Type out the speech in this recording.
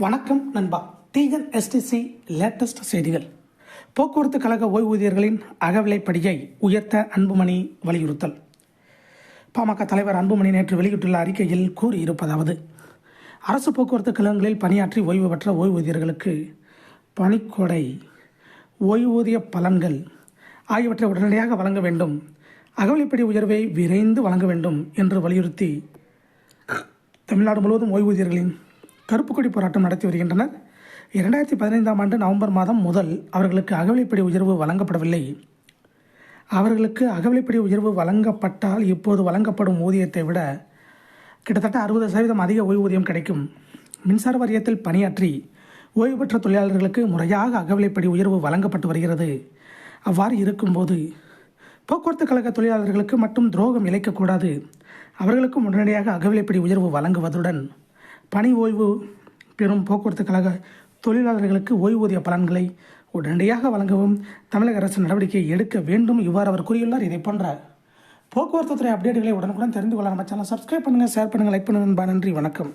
வணக்கம் நண்பா. TNSTC latest செய்திகள். போக்குவரத்து கழக ஓய்வூதியர்களின் அகவிலைப்படியை உயர்த்த அன்புமணி வலியுறுத்தல். பாமக தலைவர் அன்புமணி நேற்று வெளியிட்டுள்ள அறிக்கையில் கூறியிருப்பதாவது: அரசு போக்குவரத்து கழகங்களில் பணியாற்றி ஓய்வு பெற்ற ஓய்வூதியர்களுக்கு பணிக்கொடை, ஓய்வூதிய பலன்கள் ஆகியவற்றை உடனடியாக வழங்க வேண்டும், அகவிலைப்படி உயர்வை விரைந்து வழங்க வேண்டும் என்று வலியுறுத்தி தமிழ்நாடு முழுவதும் ஓய்வூதியர்களின் கருப்பு கொடி போராட்டம் நடத்தி வருகின்றனர். 2015ஆம் ஆண்டு நவம்பர் மாதம் முதல் அவர்களுக்கு அகவிலைப்படி உயர்வு வழங்கப்படவில்லை. அவர்களுக்கு அகவிலைப்படி உயர்வு வழங்கப்பட்டால் இப்போது வழங்கப்படும் ஊதியத்தை விட கிட்டத்தட்ட 60% அதிக ஓய்வூதியம் கிடைக்கும். மின்சார வாரியத்தில் பணியாற்றி ஓய்வு பெற்ற தொழிலாளர்களுக்கு முறையாக அகவிலைப்படி உயர்வு வழங்கப்பட்டு வருகிறது. அவ்வாறு இருக்கும்போது போக்குவரத்து கழக தொழிலாளர்களுக்கு மட்டும் துரோகம் இழைக்கக்கூடாது. அவர்களுக்கும் உடனடியாக அகவிலைப்படி உயர்வு வழங்குவதுடன் பணி ஓய்வு பெறும் போக்குவரத்து கழக தொழிலாளர்களுக்கு ஓய்வூதிய பலன்களை உடனடியாக வழங்கவும் தமிழக அரசு நடவடிக்கை எடுக்க வேண்டும். இவ்வாறு அவர் கூறியுள்ளார். இதை போன்ற போக்குவரத்து துறை அப்டேட்டுகளை உடனுக்குடன் தெரிந்து கொள்ள நம்ம சேனல் சப்ஸ்கிரைப் பண்ணுங்கள், ஷேர் பண்ணுங்கள், லைக் பண்ணுங்கள். நன்றி, வணக்கம்.